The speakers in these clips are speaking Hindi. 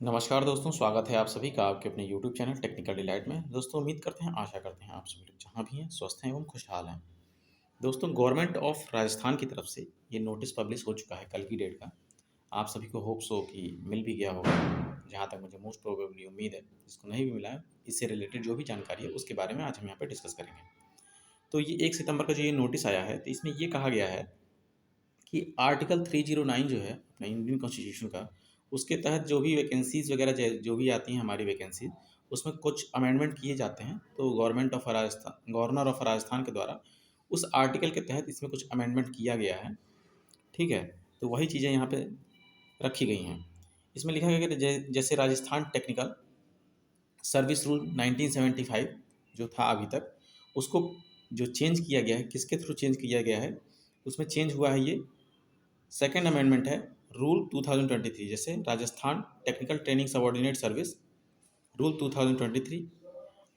नमस्कार दोस्तों, स्वागत है आप सभी का आपके अपने YouTube चैनल टेक्निकल डिलाइट में। दोस्तों उम्मीद करते हैं, आशा करते हैं आप सभी लोग जहाँ भी हैं स्वस्थ हैं एवं खुशहाल हैं। दोस्तों गवर्नमेंट ऑफ राजस्थान की तरफ से ये नोटिस पब्लिश हो चुका है कल की डेट का। आप सभी को होप्स हो कि मिल भी गया होगा। जहाँ तक मुझे मोस्ट प्रोबेबली उम्मीद है, जिसको नहीं भी मिला है, इससे रिलेटेड जो भी जानकारी है उसके बारे में आज हम यहाँ पे डिस्कस करेंगे। तो ये 1 सितंबर का जो ये नोटिस आया है, तो इसमें ये कहा गया है कि आर्टिकल 309 जो है अपने इंडियन कॉन्स्टिट्यूशन का, उसके तहत जो भी वैकेंसीज़ वगैरह जो भी आती हैं हमारी वैकेंसीज़, उसमें कुछ अमेंडमेंट किए जाते हैं। तो गवर्नर ऑफ राजस्थान के द्वारा उस आर्टिकल के तहत इसमें कुछ अमेंडमेंट किया गया है। ठीक है? तो वही चीज़ें यहाँ पे रखी गई हैं। इसमें लिखा गया है कि जैसे राजस्थान टेक्निकल सर्विस रूल 1975 जो था अभी तक, उसको जो चेंज किया गया है, किसके थ्रू चेंज किया गया है, उसमें चेंज हुआ है ये सेकंड अमेंडमेंट है रूल 2023। जैसे Rajasthan technical training subordinate service rule 2023,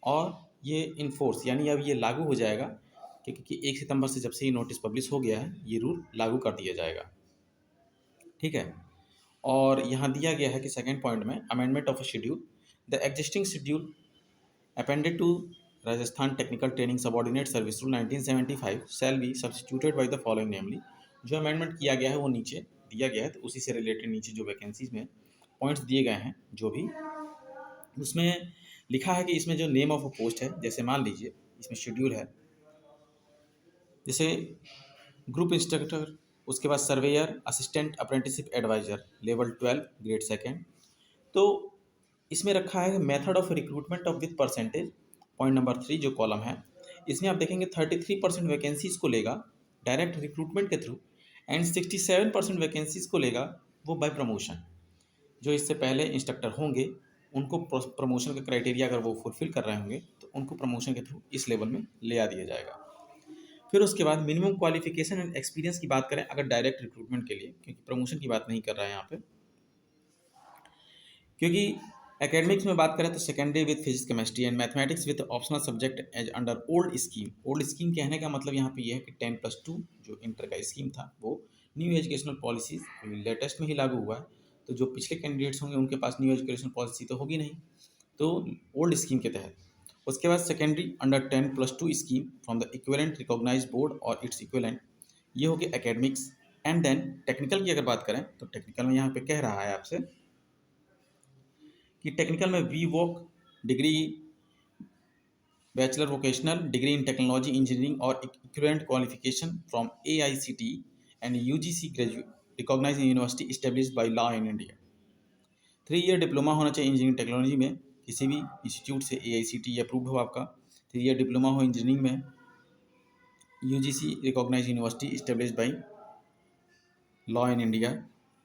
और ये इन्फोर्स यानी अब ये लागू हो जाएगा क्योंकि 1 सितंबर से जब से ये नोटिस पब्लिश हो गया है, ये रूल लागू कर दिया जाएगा। ठीक है? और यहाँ दिया गया है कि सेकंड पॉइंट में amendment of a schedule, the existing schedule appended to Rajasthan technical training subordinate service rule 1975 shall be substituted by the following namely. जो अमेंडमेंट किया गया है वो नीचे दिया गया है, तो उसी से रिलेटेड नीचे जो वैकेंसीज में पॉइंट्स दिए गए हैं, जो भी उसमें लिखा है कि इसमें जो नेम ऑफ अ पोस्ट है, जैसे मान लीजिए इसमें शेड्यूल है, जैसे ग्रुप इंस्ट्रक्टर, उसके बाद surveyor, assistant apprenticeship adviser level 12 grade second. तो इसमें रखा है method of recruitment of with percentage, point number 3 जो कॉलम है, इसमें आप देखेंगे 33% वैकेंसीज को लेगा डायरेक्ट रिक्रूटमेंट के थ्रू, एंड 67% वैकेंसीज को लेगा वो बाय प्रमोशन। जो इससे पहले इंस्ट्रक्टर होंगे उनको प्रमोशन का क्राइटेरिया अगर वो फुलफिल कर रहे होंगे तो उनको प्रमोशन के थ्रू इस लेवल में ले आ दिया जाएगा। फिर उसके बाद मिनिमम क्वालिफिकेशन एंड एक्सपीरियंस की बात करें अगर डायरेक्ट रिक्रूटमेंट के लिए, क्योंकि प्रमोशन की बात नहीं कर रहा है यहाँ पे, क्योंकि एकेडमिक्स में बात करें तो secondary with physics chemistry and mathematics with optional subject as under old scheme. Old scheme कहने का मतलब यहाँ पे ये है कि 10+2 जो इंटर का स्कीम था वो न्यू एजुकेशनल पॉलिसीज लेटेस्ट में ही लागू हुआ है। तो जो पिछले कैंडिडेट्स होंगे उनके पास न्यू एजुकेशनल पॉलिसी तो होगी नहीं, तो ओल्ड स्कीम के तहत। उसके बाद secondary under 10+2 scheme from the equivalent recognised board और इट्स इक्विवेलेंट, ये हो गया एकेडमिक्स। एंड देन टेक्निकल की अगर बात करें तो टेक्निकल में यहाँ पे कह रहा है आपसे कि टेक्निकल में B voc degree, bachelor vocational degree in technology engineering और equivalent qualification from AICTE and UGC graduate recognise university establish by law in India. 3 year diploma होना चाहिए इंजीनियरिंग टेक्नोलॉजी में, किसी भी इंस्टीट्यूट से AICTE अप्रूव्ड हो आपका। 3 ईयर डिप्लोमा हो इंजीनियरिंग में, UGC recognise university establish by law in India.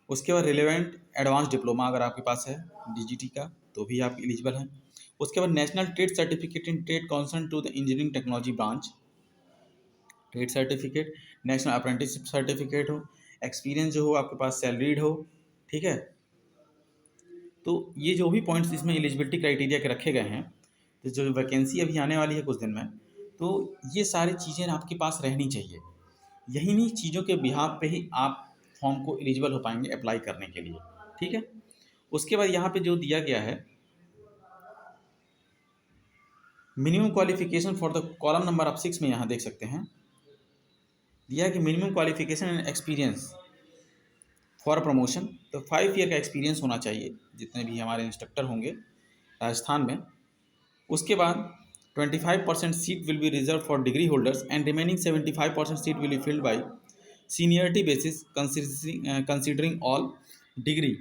उसके बाद रिलेवेंट एडवांस डिप्लोमा अगर आपके पास है DGT का तो भी आप एलिजिबल हैं। उसके बाद national trade certificate in trade concern to the engineering technology branch, trade certificate, national apprenticeship certificate हो, एक्सपीरियंस जो हो आपके पास सैलरीड हो। ठीक है? तो ये जो भी पॉइंट्स इसमें एलिजिबिलिटी क्राइटेरिया के रखे गए हैं, तो जो वैकेंसी अभी आने वाली है कुछ दिन में, तो ये सारी चीज़ें आपके पास रहनी चाहिए। यही नहीं चीज़ों के बिहाफ पे ही आप फॉर्म को एलिजिबल हो पाएंगे अप्लाई करने के लिए। ठीक है? उसके बाद यहाँ पे जो दिया गया है minimum qualification for the column number आप 6 में यहाँ देख सकते हैं, दिया है कि minimum qualification and experience for promotion, तो 5 ईयर का एक्सपीरियंस होना चाहिए जितने भी हमारे इंस्ट्रक्टर होंगे राजस्थान में। उसके बाद 25% seat will be reserve for degree holders and remaining 75% seat will be filled by seniority basis considering all degree,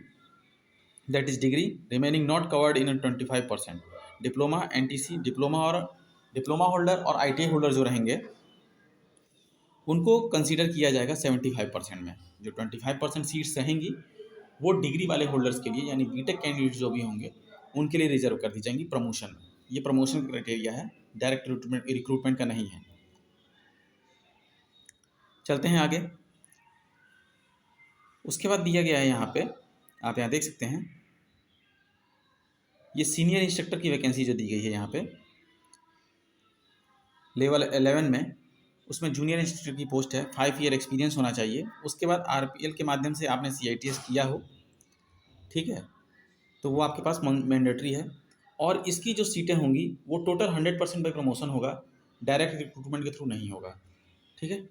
that is degree remaining not covered in 25%। Diploma, NTC diploma और डिप्लोमा होल्डर और ITI होल्डर जो रहेंगे उनको कंसीडर किया जाएगा 75% में। जो 25% सीट्स रहेंगी वो डिग्री वाले होल्डर्स के लिए, यानी बीटेक कैंडिडेट जो भी होंगे उनके लिए रिजर्व कर दी जाएंगी प्रमोशन में। ये प्रमोशन क्राइटेरिया है, डायरेक्ट रिक्रूटमेंट का नहीं है। चलते हैं आगे। उसके बाद दिया गया है यहाँ पे, आप यहाँ देख सकते हैं, ये सीनियर इंस्ट्रक्टर की वैकेंसी जो दी गई है यहाँ पे लेवल 11 में, उसमें जूनियर इंस्ट्रक्टर की पोस्ट है। 5 ईयर एक्सपीरियंस होना चाहिए। उसके बाद RPL के माध्यम से आपने CITS किया हो। ठीक है? तो वो आपके पास मैंडेटरी है। और इसकी जो सीटें होंगी वो टोटल 100% बाई प्रमोशन होगा, डायरेक्ट रिक्रूटमेंट के थ्रू नहीं होगा। ठीक है।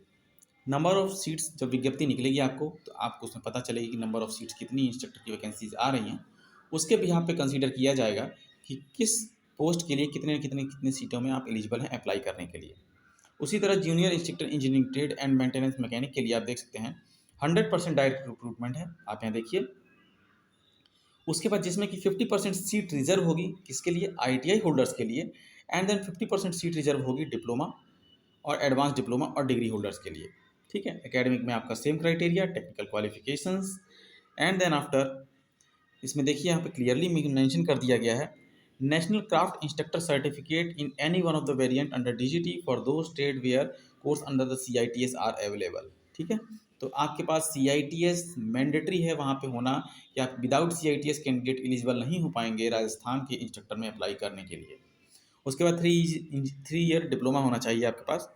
नंबर ऑफ़ सीट्स जब विज्ञप्ति निकलेगी आपको, तो आपको उसमें पता चलेगी कि नंबर ऑफ़ सीट्स कितनी इंस्ट्रक्टर की वैकेंसीज आ रही हैं। उसके बिहाफ पे कंसीडर किया जाएगा कि किस पोस्ट के लिए कितने सीटों में आप एलिजिबल हैं अप्लाई करने के लिए। उसी तरह junior instructor engineering trade and maintenance mechanic के लिए आप देख सकते हैं 100% डायरेक्ट रिक्रूटमेंट है। आप यहाँ देखिए। उसके बाद जिसमें कि 50% सीट रिजर्व होगी किसके लिए, आईटीआई होल्डर्स के लिए, एंड देन 50% सीट रिजर्व होगी डिप्लोमा और एडवांस डिप्लोमा और डिग्री होल्डर्स के लिए। ठीक है। एकेडमिक में आपका same criteria, technical qualifications, and then after इसमें देखिए यहाँ पे क्लियरली मेंशन कर दिया गया है, national craft instructor certificate in any one of the variant under DGT for those trade where course under the CITS are available. ठीक है। तो आपके पास सीआईटीएस मैंडेटरी है वहाँ पे होना, कि आप विदाउट सीआईटीएस कैंडिडेट एलिजिबल नहीं हो पाएंगे राजस्थान के इंस्ट्रक्टर में अप्लाई करने के लिए। उसके बाद 3 ईयर डिप्लोमा होना चाहिए आपके पास।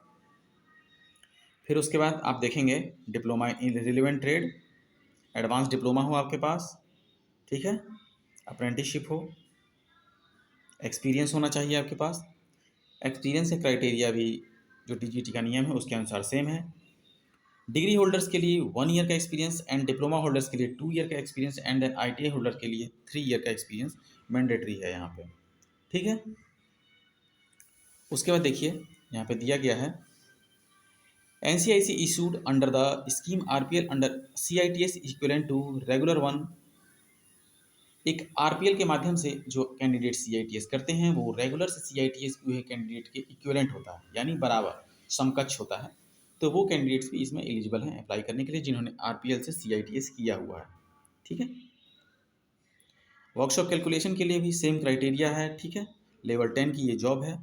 फिर उसके बाद आप देखेंगे diploma in relevant trade, advance diploma हो आपके पास। ठीक है। अप्रेंटिसशिप हो, एक्सपीरियंस होना चाहिए आपके पास। एक्सपीरियंस का क्राइटेरिया भी जो डीजीटी का नियम है उसके अनुसार सेम है। डिग्री होल्डर्स के लिए 1 ईयर का एक्सपीरियंस, एंड डिप्लोमा होल्डर्स के लिए 2 ईयर का एक्सपीरियंस, एंड आईटीआई होल्डर के लिए 3 ईयर का एक्सपीरियंस मैंडेटरी है यहाँ पे। ठीक है। उसके बाद देखिए यहाँ पे दिया गया है NCIC issued under the scheme RPL under CITS equivalent to regular one। एक RPL के माध्यम से जो कैंडिडेट CITS करते हैं वो रेगुलर से CITS हुए कैंडिडेट के इक्विवेलेंट होता है, यानी बराबर समकक्ष होता है। तो वो कैंडिडेट्स भी इसमें एलिजिबल हैं अप्लाई करने के लिए जिन्होंने RPL से CITS किया हुआ है। ठीक है। वर्कशॉप कैलकुलेशन के लिए भी सेम क्राइटेरिया है। ठीक है। लेवल 10 की ये जॉब है।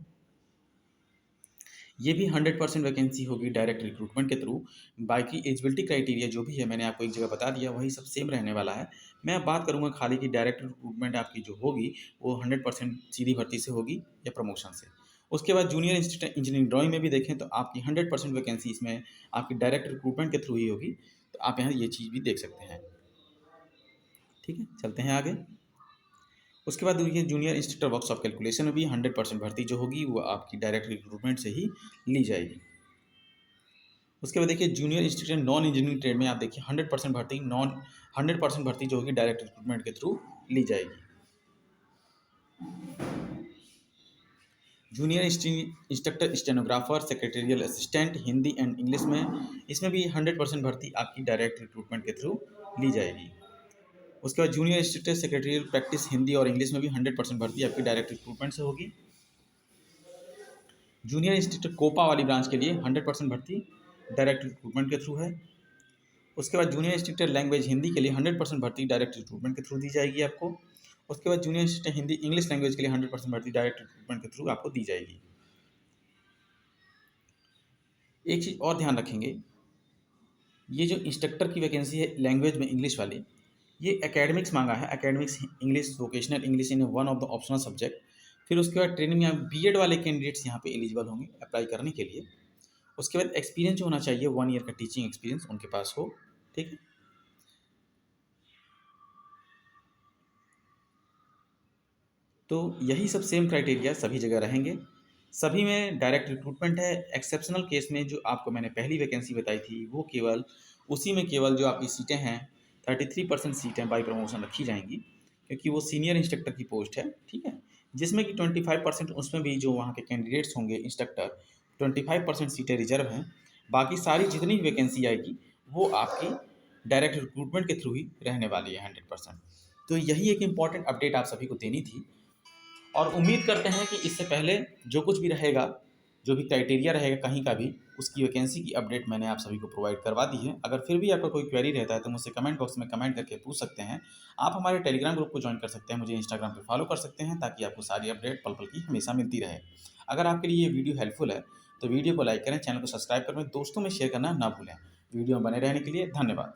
ये भी 100% वैकेंसी होगी डायरेक्ट रिक्रूटमेंट के थ्रू। बाकी एलिजिबिलिटी क्राइटेरिया जो भी है मैंने आपको एक जगह बता दिया, वही सब सेम रहने वाला है। मैं अब बात करूंगा खाली कि डायरेक्ट रिक्रूटमेंट आपकी जो होगी वो 100% सीधी भर्ती से होगी या प्रमोशन से। उसके बाद जूनियर इंजीनियरिंग ड्राइंग में भी देखें तो आपकी 100% वैकेंसी इसमें आपकी डायरेक्ट रिक्रूटमेंट के थ्रू ही होगी। तो आप यहाँ ये चीज़ भी देख सकते हैं। ठीक है। चलते हैं आगे। उसके बाद देखिए जूनियर इंस्ट्रक्टर वर्कशॉप कैलकुलेशन में भी 100% भर्ती जो होगी वो आपकी डायरेक्ट रिक्रूटमेंट से ही ली जाएगी। उसके बाद देखिए junior instructor non engineering trade में आप देखिए 100% भर्ती 100% भर्ती जो होगी डायरेक्ट रिक्रूटमेंट के थ्रू ली जाएगी। Junior instructor stenographer secretarial assistant Hindi and English में, इसमें भी 100% भर्ती आपकी डायरेक्ट रिक्रूटमेंट के थ्रू ली जाएगी। उसके बाद junior instructor secretarial practice Hindi और इंग्लिश में भी 100% भर्ती आपकी डायरेक्ट रिक्रूटमेंट से होगी। जूनियर इंस्ट्रक्टर कोपा वाली ब्रांच के लिए 100% भर्ती डायरेक्ट रिक्रूटमेंट के थ्रू है। उसके बाद जूनियर इंस्ट्रक्टर लैंग्वेज हिंदी के लिए 100% भर्ती डायरेक्ट रिक्रूटमेंट के थ्रू दी जाएगी आपको। उसके बाद junior instructor Hindi English language के लिए 100% भर्ती डायरेक्ट रिक्रूटमेंट के थ्रू आपको दी जाएगी। एक चीज़ और ध्यान रखेंगे, ये जो इंस्ट्रक्टर की वैकेंसी है लैंग्वेज में इंग्लिश वाली, ये एकेडमिक्स मांगा है, academics English vocational English in one of the optional subject. फिर उसके बाद ट्रेनिंग में बीएड वाले कैंडिडेट्स यहाँ पे एलिजिबल होंगे अप्लाई करने के लिए। उसके बाद एक्सपीरियंस जो होना चाहिए 1 ईयर का टीचिंग एक्सपीरियंस उनके पास हो। ठीक है। तो यही सब सेम क्राइटेरिया सभी जगह रहेंगे, सभी में डायरेक्ट रिक्रूटमेंट है। एक्सेप्शनल केस में जो आपको मैंने पहली वैकेंसी बताई थी वो केवल उसी में केवल जो आपकी सीटें हैं 33% सीटें बाई प्रमोशन रखी जाएंगी, क्योंकि वो सीनियर इंस्ट्रक्टर की पोस्ट है। ठीक है। जिसमें कि 25% उसमें भी जो वहाँ के कैंडिडेट्स होंगे इंस्ट्रक्टर 25% सीटें रिजर्व हैं। बाकी सारी जितनी भी वैकेंसी आएगी वो आपकी डायरेक्ट रिक्रूटमेंट के थ्रू ही रहने वाली है 100%। तो यही एक इम्पॉर्टेंट अपडेट आप सभी को देनी थी, और उम्मीद करते हैं कि इससे पहले जो कुछ भी रहेगा, जो भी क्राइटेरिया रहेगा कहीं का भी, उसकी वैकेंसी की अपडेट मैंने आप सभी को प्रोवाइड करवा दी है। अगर फिर भी आपका कोई क्वेरी रहता है तो मुझसे कमेंट बॉक्स में कमेंट करके पूछ सकते हैं। आप हमारे टेलीग्राम ग्रुप को ज्वाइन कर सकते हैं, मुझे इंस्टाग्राम पे फॉलो कर सकते हैं, ताकि आपको सारी अपडेट पल पल की हमेशा मिलती रहे। अगर आपके लिए ये वीडियो हेल्पफुल है तो वीडियो को लाइक करें, चैनल को सब्सक्राइब करें, दोस्तों में शेयर करना ना भूलें। वीडियो में बने रहने के लिए धन्यवाद।